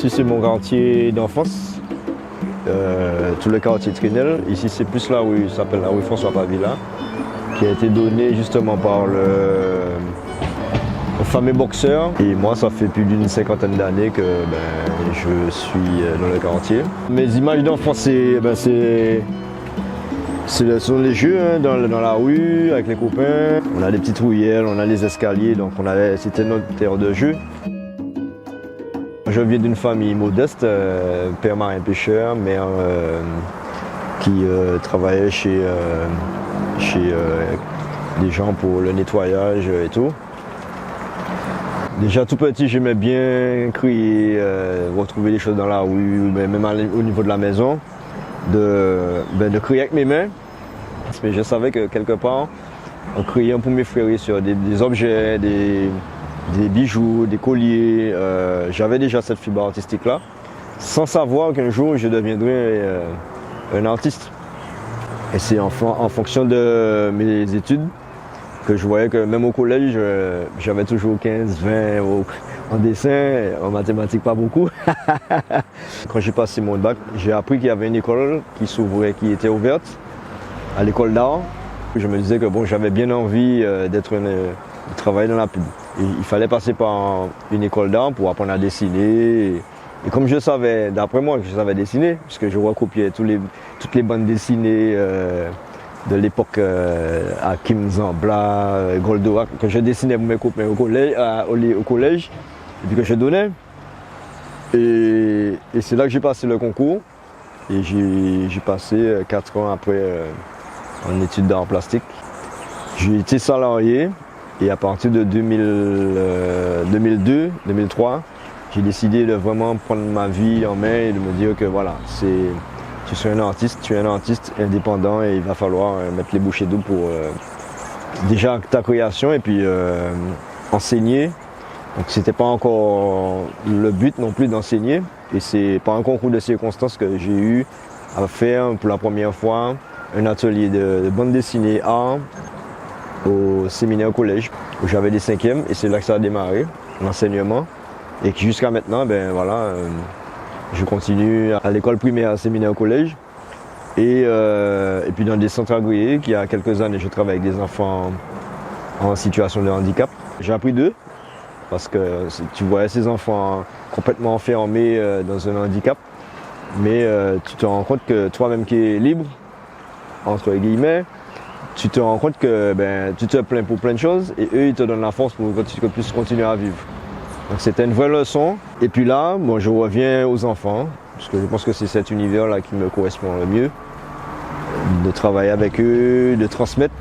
Ici, c'est mon quartier d'enfance, tout le quartier Trinel. Ici, c'est plus la rue, ça s'appelle la rue François Pavilla, qui a été donnée justement par le fameux boxeur. Et moi, ça fait plus d'une cinquantaine d'années que je suis dans le quartier. Mes images d'enfance, ce sont les jeux dans la rue, avec les copains. On a des petites rouillères, on a les escaliers, donc c'était notre terre de jeu. Je viens d'une famille modeste, père marin pêcheur, mère qui travaillait chez des gens pour le nettoyage et tout. Déjà tout petit, j'aimais bien crier, retrouver des choses dans la rue, même au niveau de la maison, de crier avec mes mains. Mais je savais que quelque part, en criant pour mes frères sur des objets, des bijoux, des colliers, j'avais déjà cette fibre artistique-là, sans savoir qu'un jour je deviendrais un artiste. Et c'est en fonction de mes études que je voyais que même au collège, j'avais toujours 15, 20 en dessin, en mathématiques pas beaucoup. Quand j'ai passé mon bac, j'ai appris qu'il y avait une école qui s'ouvrait, qui était ouverte, à l'école d'art. Je me disais que bon, j'avais bien envie de travailler dans la pub. Et il fallait passer par une école d'art pour apprendre à dessiner. Et comme je savais, d'après moi, je savais dessiner, puisque je recopiais toutes les bandes dessinées de l'époque à Kim Zambla, Goldorak, que je dessinais pour mes copains au collège, et puis que je donnais. Et c'est là que j'ai passé le concours. Et j'ai passé 4 ans après en études d'art plastique. J'ai été salarié et à partir de 2002, 2003, j'ai décidé de vraiment prendre ma vie en main et de me dire que voilà, tu es un artiste indépendant et il va falloir mettre les bouchées doubles pour déjà ta création et puis enseigner. Donc c'était pas encore le but non plus d'enseigner et c'est par un concours de circonstances que j'ai eu à faire pour la première fois un atelier de bande dessinée art au séminaire au collège où j'avais des 5e et c'est là que ça a démarré, l'enseignement. Et que jusqu'à maintenant, je continue à l'école primaire, à séminaire au collège et puis dans des centres agréés, qu'il y a quelques années, je travaille avec des enfants en situation de handicap. J'ai appris d'eux parce que tu voyais ces enfants complètement enfermés dans un handicap, mais tu te rends compte que toi-même qui es libre, entre guillemets, tu te rends compte que tu te plains pour plein de choses et eux ils te donnent la force pour que tu puisses continuer à vivre. Donc c'était une vraie leçon. Et puis là, je reviens aux enfants, parce que je pense que c'est cet univers-là qui me correspond le mieux, de travailler avec eux, de transmettre.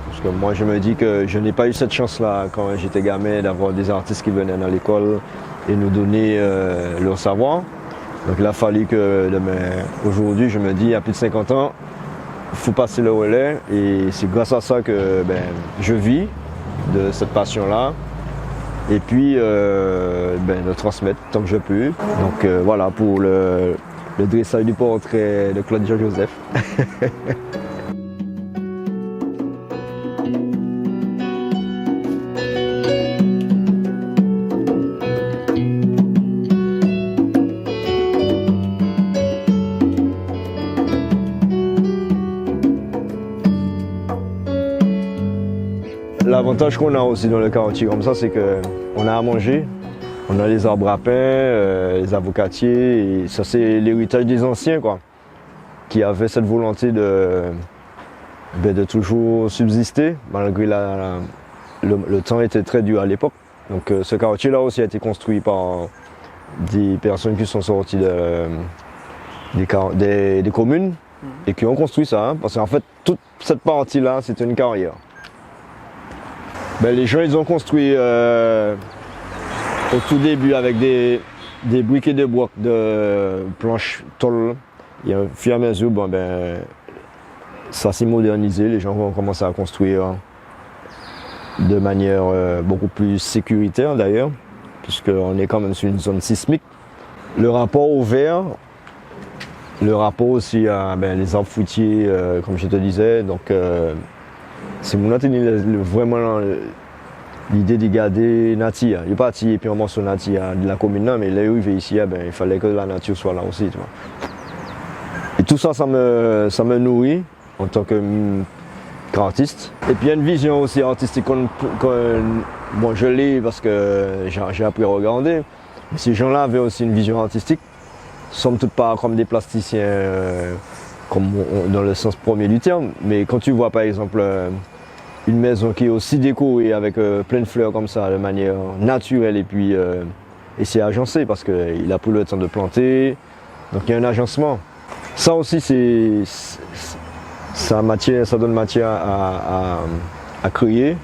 Parce que moi je me dis que je n'ai pas eu cette chance-là quand j'étais gamin d'avoir des artistes qui venaient dans l'école et nous donner leur savoir. Donc il a fallu que aujourd'hui je me dis à plus de 50 ans, il faut passer le relais et c'est grâce à ça que je vis de cette passion-là et puis de transmettre tant que je peux. Donc voilà pour le dressage du portrait de Claude Joseph. L'avantage qu'on a aussi dans le quartier comme ça, c'est qu'on a à manger, on a les arbres à pain, les avocatiers, et ça c'est l'héritage des anciens qui avaient cette volonté de toujours subsister, malgré le temps était très dur à l'époque. Donc ce quartier-là aussi a été construit par des personnes qui sont sorties des communes et qui ont construit ça, parce qu'en fait toute cette partie-là c'était une carrière. Les gens ils ont construit au tout début avec des briquets de bois, de planches tôle. Et au fur et à mesure, ça s'est modernisé, les gens ont commencé à construire de manière beaucoup plus sécuritaire d'ailleurs, puisqu'on est quand même sur une zone sismique. Le rapport au verre, le rapport aussi à les arbres fruitiers, comme je te disais, donc c'est mon atelier vraiment l'idée de garder nature. Il est parti et puis on morceau nature de la commune, mais là où il est ici, il fallait que la nature soit là aussi. Tu vois. Et tout ça, ça me nourrit en tant qu'artiste. Et puis il y a une vision aussi artistique bon, je l'ai parce que j'ai appris à regarder. Mais ces gens-là avaient aussi une vision artistique, somme toute pas comme des plasticiens dans le sens premier du terme. Mais quand tu vois par exemple une maison qui est aussi décorée avec plein de fleurs comme ça, de manière naturelle, et puis c'est agencé parce qu'il a pris le temps de planter, donc il y a un agencement. Ça aussi, ça donne matière à créer,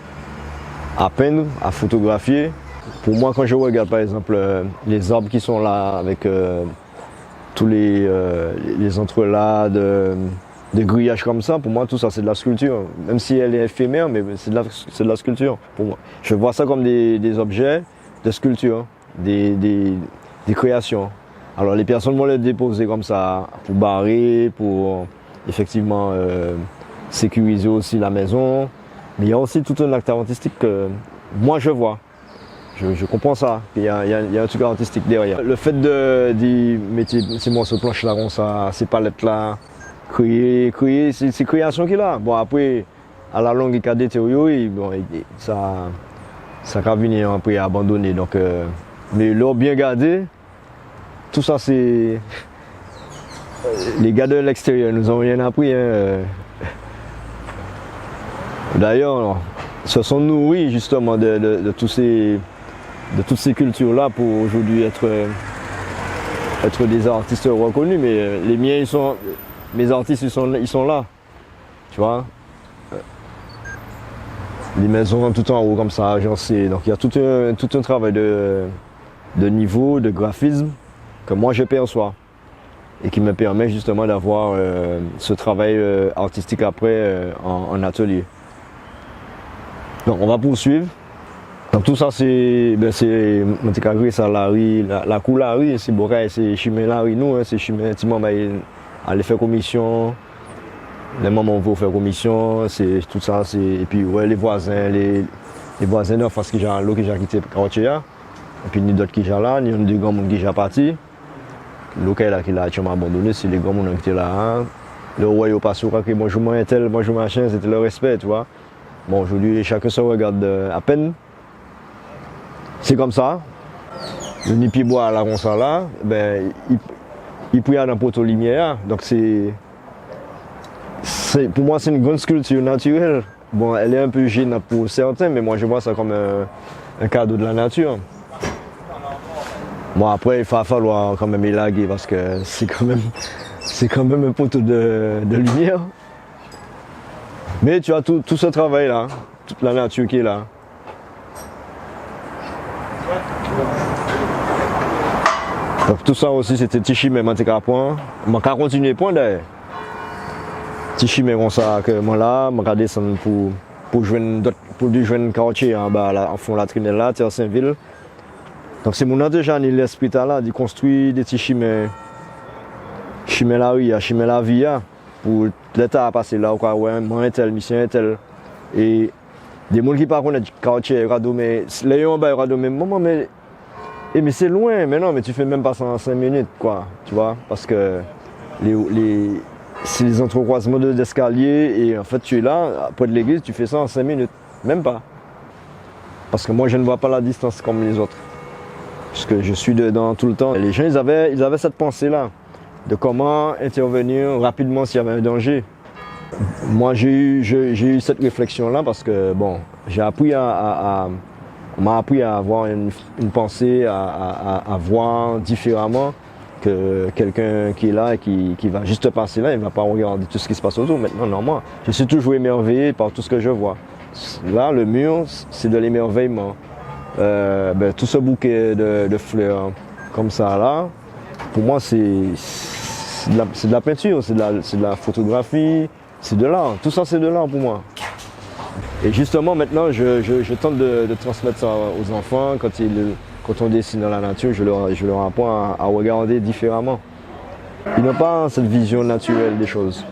à peindre, à photographier. Pour moi, quand je regarde par exemple les arbres qui sont là avec tous les entrelacs de grillages comme ça, pour moi tout ça c'est de la sculpture. Même si elle est éphémère, mais c'est de la sculpture pour moi. Je vois ça comme des objets de sculpture, des créations. Alors les personnes vont les déposer comme ça pour barrer, pour effectivement sécuriser aussi la maison. Mais il y a aussi tout un acte artistique que moi je vois. Je comprends ça. Il y a un truc artistique derrière. Le fait de mettre ces morceaux de planche là, comme ça, ces palettes là, créer c'est création qu'il a. Bon après, à la longue il a détérioré, bon, ça va venir après abandonner. Donc, mais l'or bien gardé, tout ça c'est les gars de l'extérieur nous ont rien appris. Hein. D'ailleurs, se sont nourris justement de toutes ces cultures-là pour aujourd'hui être des artistes reconnus. Mais les miens, mes artistes, ils sont là. Tu vois. Les maisons tout en haut comme ça, agencées. Donc il y a tout un travail de niveau, de graphisme que moi je perçois et qui me permet justement d'avoir ce travail artistique après en atelier. Donc on va poursuivre. Donc tout ça c'est ça la couleur c'est boca c'est chimé la nous c'est chimé aller faire commission. Les moments où on veut faire commission, c'est tout ça, et puis ouais, les voisins en face qui ont l'eau qui ont quitté le quartier, et puis ni d'autres qui sont là, ni des grands monde qui sont partis. L'eau qui est là, qui m'a abandonné, c'est les grands monde qui étaient là. Le roi est passé au cas bonjour moi tel, bonjour machin, c'était le respect, tu vois. Bon aujourd'hui chacun se regarde à peine. C'est comme ça. Le nipi bois là comme ça là, ben il prie dans poteau lumière, donc pour moi, c'est une grande sculpture naturelle. Bon, elle est un peu gênante pour certains, mais moi, je vois ça comme un cadeau de la nature. Bon, après, il va falloir quand même élaguer parce que c'est quand même un poteau de lumière. Mais tu as tout ce travail-là, toute la nature qui est là. Donc, tout ça aussi, c'était Tichi, mais je vais continuer à point d'ailleurs. Si je mets comme ça que moi là, je vais descendre pour joindre quartier en bas, en fond la Trinelle là, Terre Saint-Ville. Donc c'est mon déjà l'esprit là, de construire des petits chimères la rue, chimères la vie, pour l'État à passer là, quoi, ouais, moi un tel, mission un tel. Et des gens qui parlent de quartier, mais les gens en bas, maman, mais c'est loin, mais non, mais tu fais même pas ça en 5 minutes, quoi, tu vois, parce que c'est les entrecroisements d'escalier et en fait tu es là, près de l'église, tu fais ça en 5 minutes, même pas. Parce que moi je ne vois pas la distance comme les autres. Parce que je suis dedans tout le temps. Et les gens ils avaient cette pensée-là, de comment intervenir rapidement s'il y avait un danger. Moi j'ai eu cette réflexion-là parce que bon, on m'a appris à avoir une pensée, à voir différemment. Que quelqu'un qui est là et qui va juste passer là, il ne va pas regarder tout ce qui se passe autour. Maintenant, non, moi, je suis toujours émerveillé par tout ce que je vois. Là, le mur, c'est de l'émerveillement. Tout ce bouquet de fleurs comme ça, là, pour moi, c'est de la peinture, c'est de la photographie, c'est de l'art. Tout ça, c'est de l'art pour moi. Et justement, maintenant, je tente de transmettre ça aux enfants quand on dessine dans la nature, je leur apprends à regarder différemment. Ils n'ont pas cette vision naturelle des choses.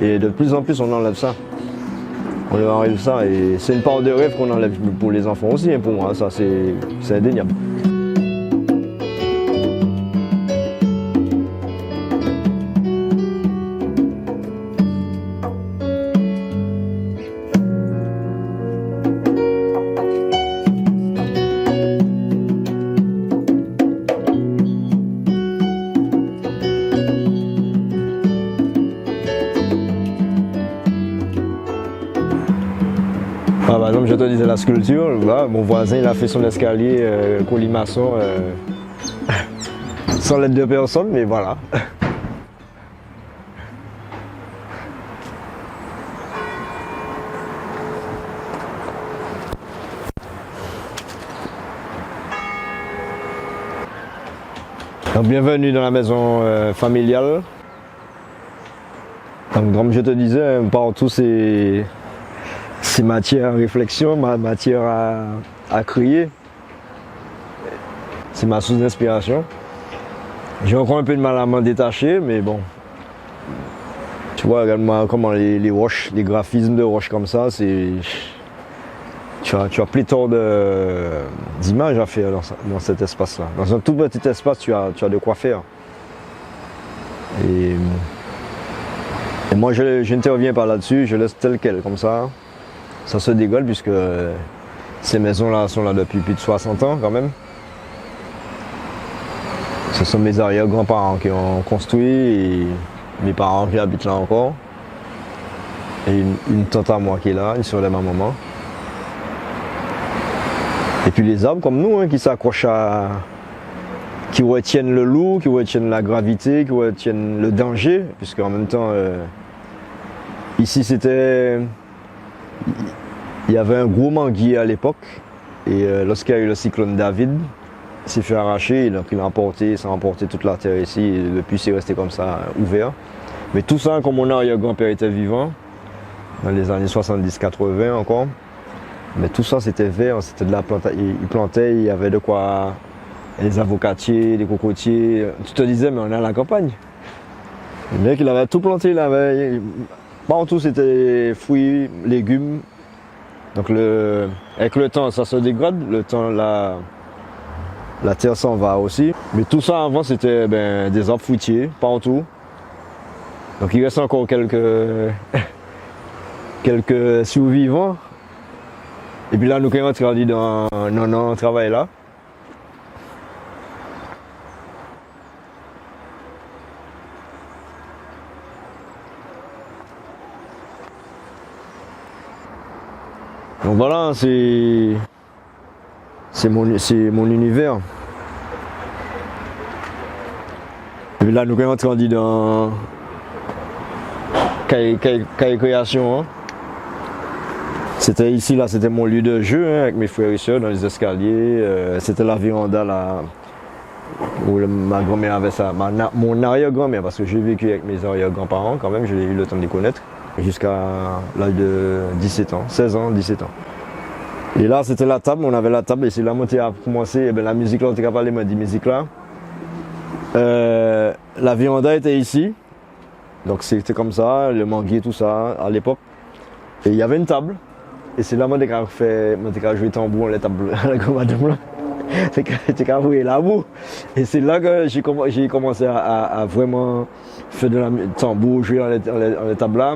Et de plus en plus, on enlève ça. On leur enlève ça et c'est une part de rêve qu'on enlève pour les enfants aussi, hein, pour moi, ça c'est indéniable. Ah, par exemple, je te disais la sculpture, là, mon voisin il a fait son escalier colimaçon sans l'aide de personne, mais voilà. Donc, bienvenue dans la maison familiale. Donc, comme je te disais, partout c'est matière à réflexion, matière à créer. C'est ma source d'inspiration. J'ai encore un peu de mal à m'en détacher, mais bon. Tu vois, regarde-moi comment les roches, les graphismes de roches comme ça, c'est. Tu as pléthore d'images à faire dans cet espace-là. Dans un tout petit espace, tu as de quoi faire. Et moi, je n'interviens pas là-dessus, je laisse tel quel, comme ça. Ça se dégole puisque ces maisons-là sont là depuis plus de 60 ans quand même. Ce sont mes arrière-grands-parents qui ont construit et mes parents qui habitent là encore. Et une tante à moi qui est là, une soeur de ma maman. Et puis les arbres comme nous, hein, qui s'accrochent qui retiennent le loup, qui retiennent la gravité, qui retiennent le danger, puisque en même temps, ici c'était... Il y avait un gros manguier à l'époque, et lorsqu'il y a eu le cyclone David, il s'est fait arracher, donc ça a emporté toute la terre ici, et depuis c'est resté comme ça, ouvert. Mais tout ça, comme mon arrière-grand-père était vivant, dans les années 70-80 encore, mais tout ça c'était vert, c'était de la plante, il plantait, il y avait de quoi, les avocatiers, les cocotiers, tu te disais mais on est à la campagne. Le mec il avait tout planté, partout c'était fruits, légumes. Donc avec le temps ça se dégrade, le temps la terre s'en va aussi. Mais tout ça avant c'était des arbres fruitiers partout. Donc il reste encore quelques survivants. Et puis là nous quand on travaille dans un travail là. Donc voilà, c'est mon univers. Et puis là, nous avons grandi dans Caille Création. Hein. C'était ici, là, c'était mon lieu de jeu hein, avec mes frères et soeurs dans les escaliers. C'était la véranda là où ma grand-mère avait ça. Mon arrière-grand-mère, parce que j'ai vécu avec mes arrière-grands-parents quand même, j'ai eu le temps de les connaître. Jusqu'à l'âge de 17 ans, 16 ans, 17 ans. Et là, c'était la table, on avait la table, et c'est là où on a commencé, et la musique là, on a parlé, m'a dit musique là. La véranda était ici, donc c'était comme ça, le manguier, tout ça, à l'époque. Et il y avait une table, et c'est là où on a joué tambour, la table, la grande c'était qu'à jouer la boue. Et c'est là que j'ai commencé à vraiment faire de la tambour, jouer dans les tables là.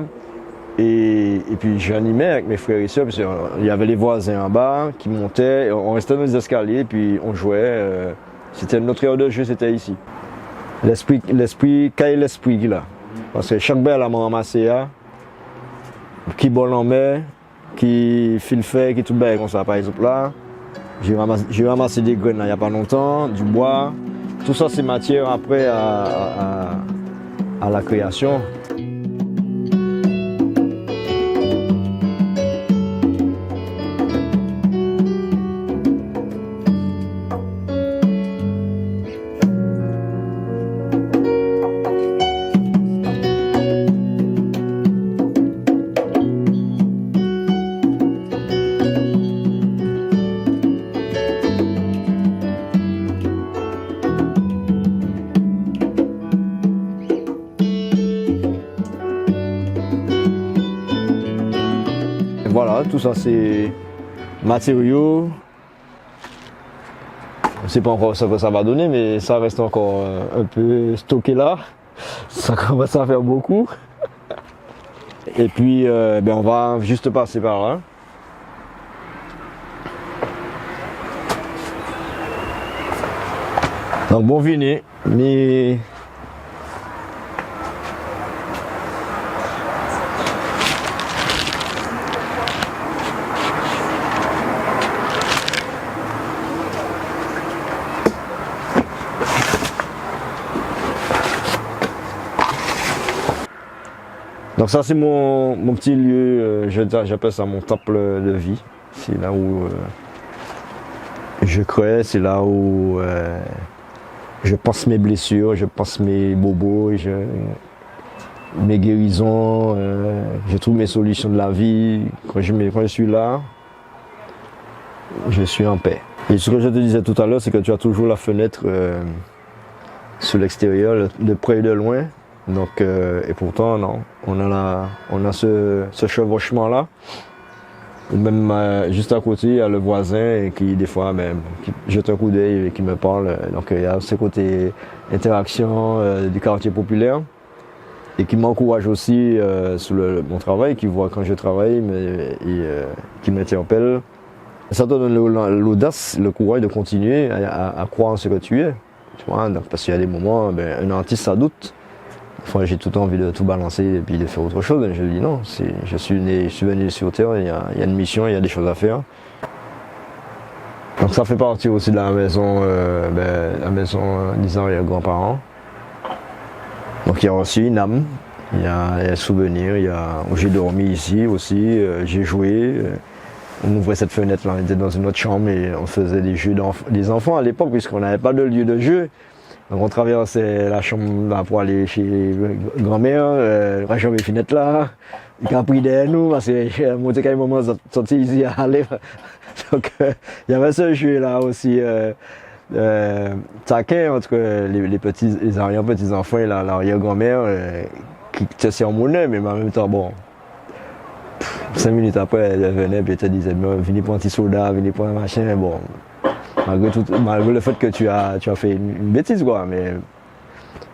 Et puis j'animais avec mes frères et soeurs, parce qu'il y avait les voisins en bas qui montaient, on restait dans les escaliers, puis on jouait. C'était notre heure de jeu, c'était ici. L'esprit là. Parce que chaque belle a ramassé, qui bol en mer, qui file fait, qui tout belle comme ça. Par exemple là, j'ai ramassé des graines il n'y a pas longtemps, du bois. Tout ça c'est matière après à la création. voilà, tout ça c'est matériaux. On ne sait pas encore ce que ça va donner, mais ça reste encore un peu stocké là. Ça commence à faire beaucoup. Et puis on va juste passer par là. Donc bon vini, mais donc ça c'est mon petit lieu, j'appelle ça mon temple de vie. C'est là où je crée, c'est là où je pense mes blessures, je pense mes bobos, mes guérisons, je trouve mes solutions de la vie. Quand je suis là, je suis en paix. Et ce que je te disais tout à l'heure, c'est que tu as toujours la fenêtre sur l'extérieur, de près et de loin. Donc, et pourtant, non, on a ce chevauchement-là. Ou même juste à côté, il y a le voisin qui, des fois, qui jette un coup d'œil et qui me parle. Donc, il y a ce côté interaction du quartier populaire et qui m'encourage aussi sur mon travail, qui voit quand je travaille et qui m'interpelle. Ça te donne l'audace, le courage de continuer à croire en ce que tu es. Tu vois, donc, parce qu'il y a des moments, un artiste, ça doute. Enfin, j'ai tout envie de tout balancer et puis de faire autre chose. Et je dis non, je suis venu sur Terre, il y a une mission, il y a des choses à faire. Donc ça fait partie aussi de la maison des arrière-grands-parents. Donc il y a aussi une âme, il y a un souvenir, où j'ai dormi ici aussi, j'ai joué. On ouvrait cette fenêtre là, on était dans une autre chambre et on faisait des jeux des enfants à l'époque puisqu'on n'avait pas de lieu de jeu. Donc on traversait la chambre là, pour aller chez grand-mère, la chambre est fenêtre là, il a pris derrière nous parce que mon petit moment sorti ici à aller. Donc il y avait ce jeu là aussi taquin entre les arrière-petits-enfants et l'arrière-grand-mère qui te sermonnait, mais en même temps bon. 5 minutes après, elle venait et elle te disait venez pour un petit soda, venez pour un machin, bon. Malgré le fait que tu as fait une bêtise, quoi, mais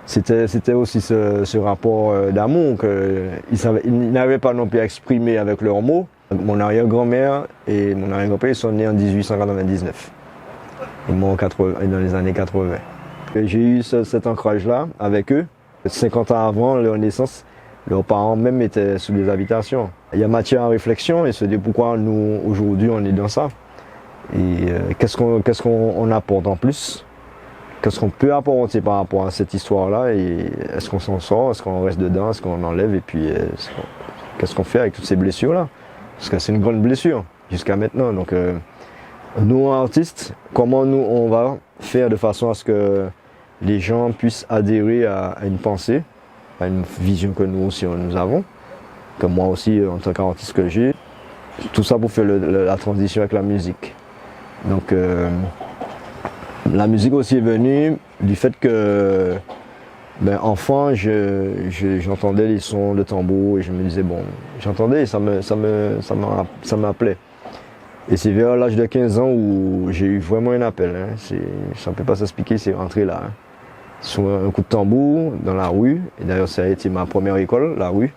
c'était aussi ce rapport d'amour qu'ils n'avaient pas non plus exprimé avec leurs mots. Mon arrière-grand-mère et mon arrière-grand-père sont nés en 1899, dans les années 80. J'ai eu cet ancrage-là avec eux. 50 ans avant leur naissance, leurs parents même étaient sous les habitations. Il y a matière à réflexion et se dire pourquoi nous, aujourd'hui, on est dans ça. Et qu'est-ce qu'on apporte en plus? Qu'est-ce qu'on peut apporter par rapport à cette histoire-là? Et est-ce qu'on s'en sort? Est-ce qu'on reste dedans? Est-ce qu'on enlève? Et puis, qu'est-ce qu'on fait avec toutes ces blessures-là? Parce que c'est une grande blessure jusqu'à maintenant. Donc, nous, artistes, comment nous, on va faire de façon à ce que les gens puissent adhérer à une pensée, à une vision que nous aussi nous avons, que moi aussi, en tant qu'artiste que j'ai. Tout ça pour faire la transition avec la musique. Donc la musique aussi est venue du fait que enfant j'entendais les sons de tambour et je me disais bon, j'entendais et ça m'appelait. Et c'est vers l'âge de 15 ans où j'ai eu vraiment un appel, hein. Ça ne peut pas s'expliquer, c'est rentré là, hein. Sur un coup de tambour dans la rue, et d'ailleurs ça a été ma première école, la rue.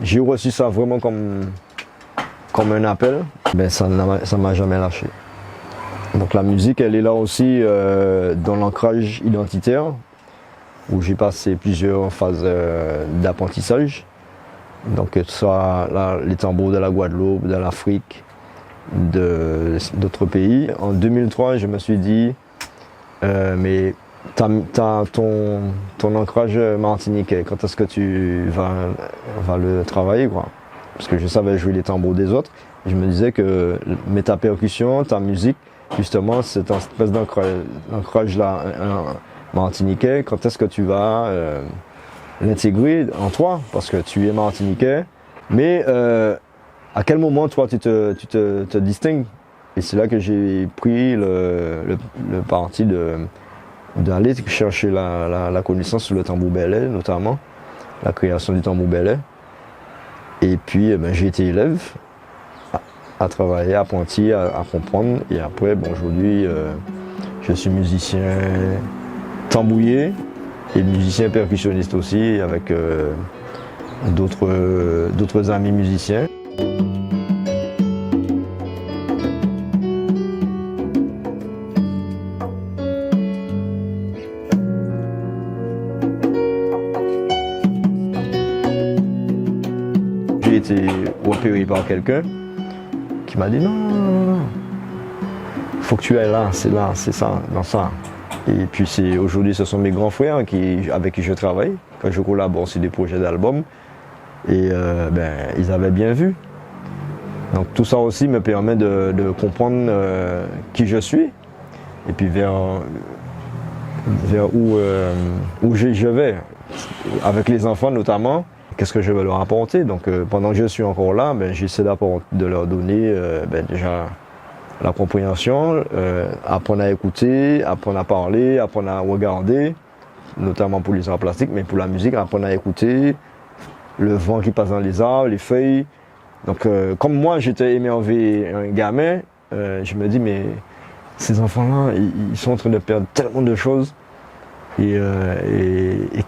J'ai reçu ça vraiment comme un appel, ça ne m'a jamais lâché. Donc la musique, elle est là aussi dans l'ancrage identitaire, où j'ai passé plusieurs phases d'apprentissage. Donc que ce soit les tambours de la Guadeloupe, de l'Afrique, d'autres pays. En 2003, je me suis dit, mais t'as ton ancrage martiniquais, quand est-ce que tu vas le travailler, quoi? Parce que je savais jouer les tambours des autres. Je me disais que ta percussion, ta musique, justement, c'est une espèce d'ancrage là, martiniquais. Quand est-ce que tu vas l'intégrer en toi? Parce que tu es martiniquais. Mais à quel moment, toi, tu te distingues? Et c'est là que j'ai pris le parti d'aller chercher la connaissance sur le tambour belais, notamment, la création du tambour belais. Et puis, j'ai été élève à travailler, apprenti, à comprendre. Et après, bon, aujourd'hui, je suis musicien tambouillé et musicien percussionniste aussi, avec d'autres amis musiciens. J'ai été repéré par quelqu'un qui m'a dit non, faut que tu ailles là, c'est ça, dans ça. Et puis aujourd'hui, ce sont mes grands frères avec qui je travaille, quand je collabore sur des projets d'albums. Et ils avaient bien vu. Donc tout ça aussi me permet de comprendre qui je suis et puis vers où je vais, avec les enfants notamment. Qu'est-ce que je veux leur apporter? Donc pendant que je suis encore là, j'essaie de leur donner déjà la compréhension, apprendre à écouter, apprendre à parler, apprendre à regarder, notamment pour les arts plastiques, mais pour la musique, apprendre à écouter, le vent qui passe dans les arbres, les feuilles. Donc comme moi j'étais émerveillé, un gamin, je me dis mais ces enfants-là, ils sont en train de perdre tellement de choses. Et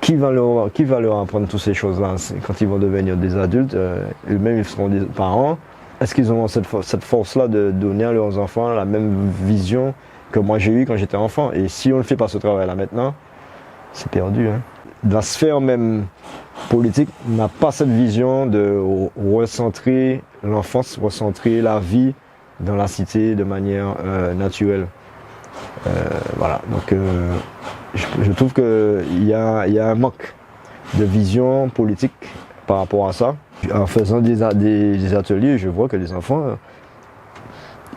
qui va leur apprendre toutes ces choses-là quand ils vont devenir des adultes, eux-mêmes ils seront des parents. Est-ce qu'ils auront cette force-là de donner à leurs enfants la même vision que moi j'ai eue quand j'étais enfant? Et si on ne fait pas ce travail-là maintenant, c'est perdu. Hein. La sphère même politique n'a pas cette vision de recentrer l'enfance, recentrer la vie dans la cité de manière naturelle. Voilà, donc je trouve qu'il y a un manque de vision politique par rapport à ça. En faisant des ateliers, je vois que les enfants,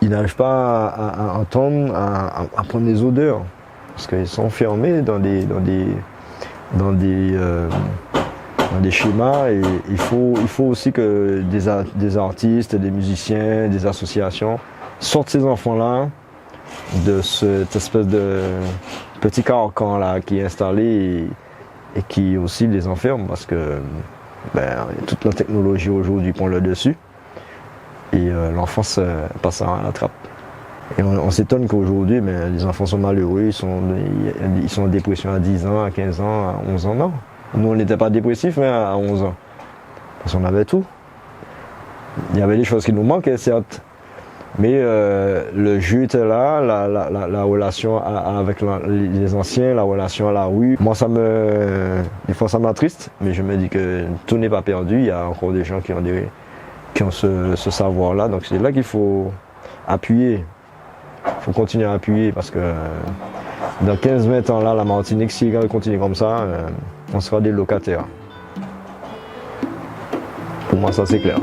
ils n'arrivent pas à entendre, à prendre des odeurs, parce qu'ils sont fermés dans des schémas. Et il faut aussi que des artistes, des musiciens, des associations sortent ces enfants-là de cette espèce de petit carcan là qui est installé et qui aussi les enferme, parce que toute la technologie aujourd'hui prend le dessus et l'enfance passe à la trappe. Et on s'étonne qu'aujourd'hui les enfants sont malheureux, ils sont en dépression à 10 ans, à 15 ans, à 11 ans. Non. Nous on n'était pas dépressifs à 11 ans, parce qu'on avait tout. Il y avait des choses qui nous manquaient certes, mais le jeu était là, la relation avec les anciens, la relation à la rue. Moi, des fois ça m'attriste, mais je me dis que tout n'est pas perdu. Il y a encore des gens qui ont ce savoir-là. Donc c'est là qu'il faut appuyer. Il faut continuer à appuyer, parce que dans 15-20 ans, là, la Martinique, si elle continue comme ça, on sera des locataires. Pour moi, ça c'est clair.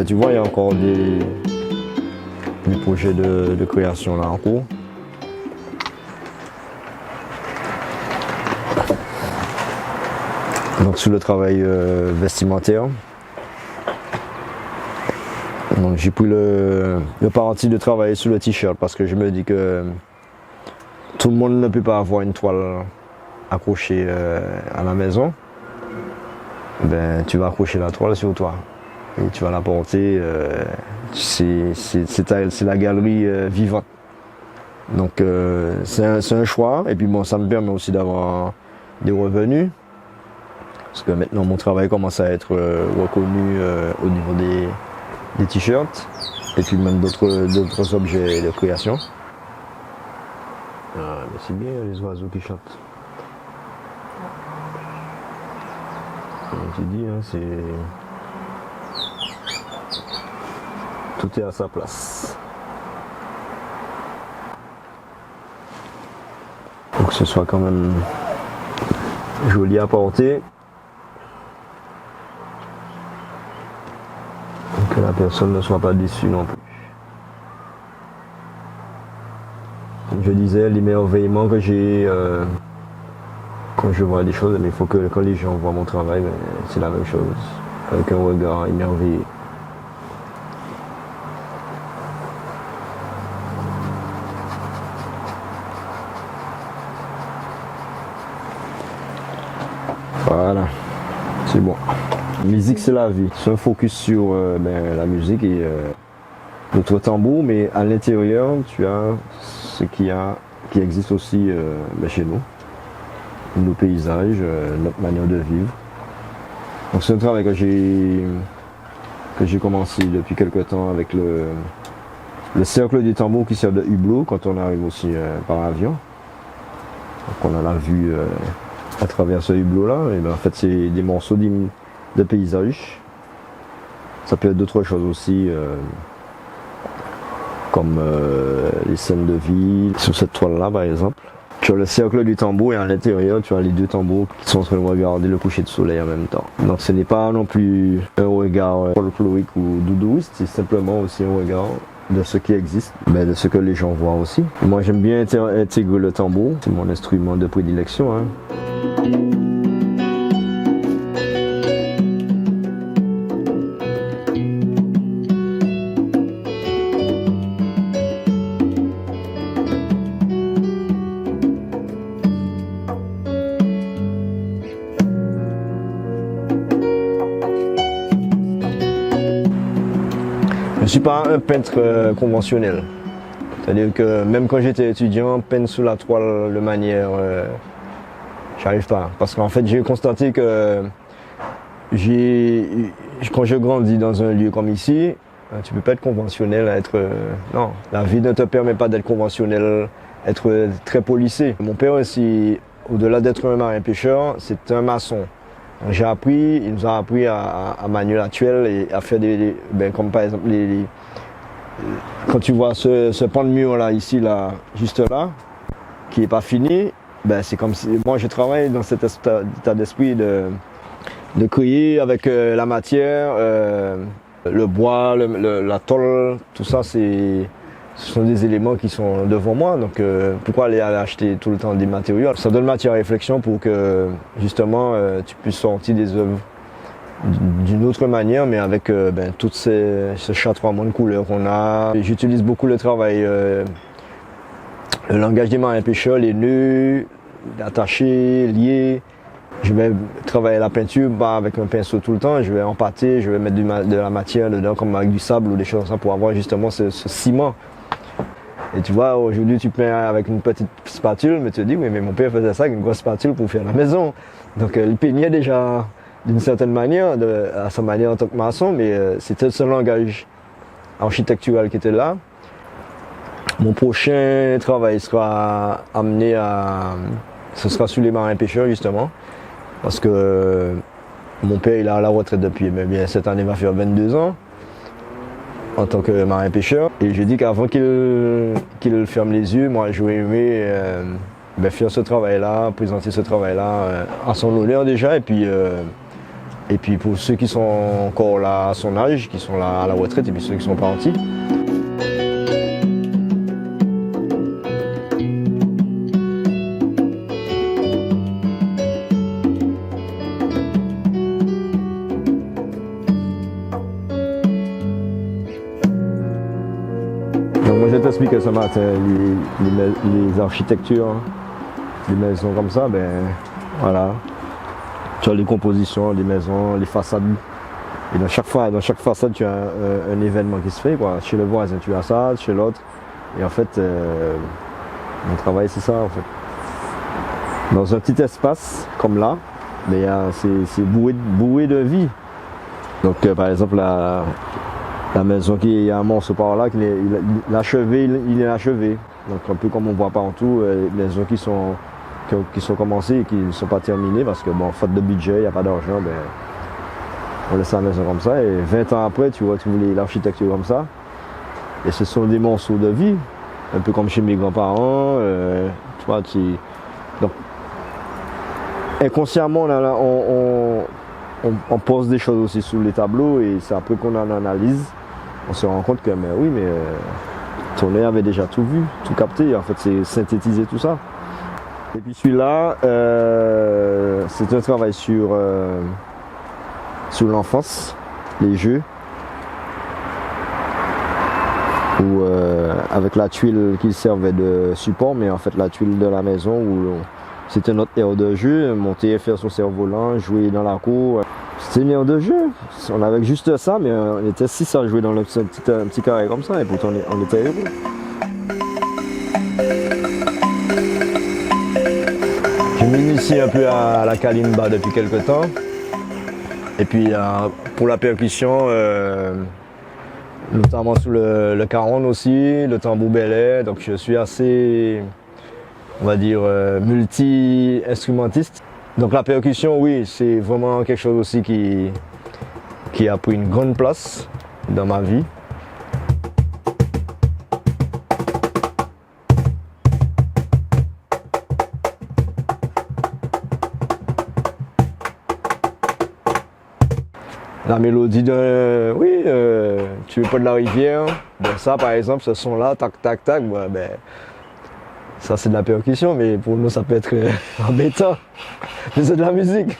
Tu vois, il y a encore des projets de création là en cours. Donc sur le travail vestimentaire. Donc j'ai pris le parti de travailler sur le t-shirt, parce que je me dis que tout le monde ne peut pas avoir une toile accrochée à la maison. Tu vas accrocher la toile sur toi. Et tu vas la porter, c'est la galerie vivante. Donc c'est un choix, et puis bon, ça me permet aussi d'avoir des revenus, parce que maintenant mon travail commence à être reconnu au niveau des t-shirts, et puis même d'autres objets de création. Mais c'est bien les oiseaux qui chantent. Comme tu dis, hein, tout est à sa place. Pour que ce soit quand même joli à porter. Et que la personne ne soit pas déçue non plus. Comme je disais, l'émerveillement que j'ai quand je vois des choses, mais il faut que quand les gens voient mon travail, ben, c'est la même chose, avec un regard émerveillé. Voilà, c'est bon. Musique, c'est la vie. C'est un focus sur la musique et notre tambour, mais à l'intérieur, tu as ce qui existe aussi chez nous. Nos paysages, notre manière de vivre. Donc c'est un travail que j'ai commencé depuis quelque temps avec le cercle du tambour qui sert de hublot quand on arrive aussi par avion. Donc on a la vue à travers ce hublot-là. Et ben, en fait, c'est des morceaux de paysage. Ça peut être d'autres choses aussi, comme les scènes de vie. Sur cette toile-là, par exemple, tu as le cercle du tambour et à l'intérieur, tu as les deux tambours qui sont en train de regarder le coucher de soleil en même temps. Donc ce n'est pas non plus un regard folklorique ou doudouiste, c'est simplement aussi un regard de ce qui existe, mais de ce que les gens voient aussi. Moi, j'aime bien intégrer le tambour, c'est mon instrument de prédilection. Je ne suis pas un peintre conventionnel. C'est-à-dire que même quand j'étais étudiant, peindre sous la toile de manière, j'arrive pas. Parce qu'en fait, j'ai constaté que quand je grandis dans un lieu comme ici, tu peux pas être conventionnel, non, la vie ne te permet pas d'être conventionnel, être très policé. Mon père aussi, au-delà d'être un marin pêcheur, c'est un maçon. Il nous a appris à manier la tuile et à faire comme par exemple quand tu vois ce pan de mur là, ici, là, juste là, qui n'est pas fini, c'est comme si moi je travaille dans cet état d'esprit de créer avec la matière, le bois, la tôle, tout ça, ce sont des éléments qui sont devant moi, donc pourquoi aller acheter tout le temps des matériaux? Ça donne matière à réflexion pour que justement tu puisses sortir des œuvres d'une autre manière, mais avec tout ce chatoiement de couleurs qu'on a. J'utilise beaucoup le travail, le langage des marins pêcheurs, les nœuds, attachés, liés. Je vais travailler la peinture avec un pinceau tout le temps, je vais empâter, je vais mettre de la matière dedans comme avec du sable ou des choses comme ça pour avoir justement ce ciment. Et tu vois, aujourd'hui tu peins avec une petite spatule, mais tu te dis, oui, mais mon père faisait ça avec une grosse spatule pour faire la maison. Donc il peignait déjà d'une certaine manière, à sa manière en tant que maçon, mais c'était ce langage architectural qui était là. Mon prochain travail sera ce sera sur les marins pêcheurs justement, parce que mon père il est à la retraite depuis, cette année il va faire 22 ans. En tant que marin pêcheur. Et je dis qu'avant qu'il ferme les yeux, moi j'aurais aimé faire ce travail-là, présenter ce travail-là à son honneur déjà, et puis pour ceux qui sont encore là à son âge, qui sont là à la retraite, et puis ceux qui sont partis. Moi je vais t'expliquer ce matin, les architectures, les maisons comme ça, voilà. Tu as les compositions, les maisons, les façades. Et dans chaque façade, tu as un événement qui se fait, quoi. Chez le voisin, tu as ça, chez l'autre. Et en fait, mon travail, c'est ça, en fait. Dans un petit espace, comme là, c'est bourré de vie. Donc, par exemple, la maison qui est un morceau par là, il est achevé. Donc un peu comme on voit partout, les maisons qui sont commencées et qui ne sont pas terminées parce que faute de budget, il n'y a pas d'argent, on laisse la maison comme ça et 20 ans après tu retrouves l'architecture comme ça. Et ce sont des morceaux de vie, un peu comme chez mes grands-parents, donc inconsciemment on pose des choses aussi sous les tableaux et c'est après qu'on en analyse. On se rend compte que ton œil avait déjà tout vu, tout capté. En fait, c'est synthétiser tout ça. Et puis celui-là, c'est un travail sur l'enfance, les jeux, où avec la tuile qui servait de support, mais en fait la tuile de la maison où c'était notre aire de jeu, monter, faire son cerf-volant, jouer dans la cour. C'était une aire de jeu. On avait juste ça, mais on était 6 à jouer dans un petit carré comme ça, et pourtant on était heureux. Je m'initie un peu à la kalimba depuis quelques temps. Et puis pour la percussion, notamment sous le caron aussi, le tambour belay. Donc je suis assez, on va dire, multi-instrumentiste. Donc la percussion, oui, c'est vraiment quelque chose aussi qui a pris une grande place dans ma vie. La mélodie de, oui, tu veux pas de la rivière, bon ça par exemple, ce son-là, tac tac tac, ben, ça c'est de la percussion, mais pour nous ça peut être embêtant, mais c'est de la musique.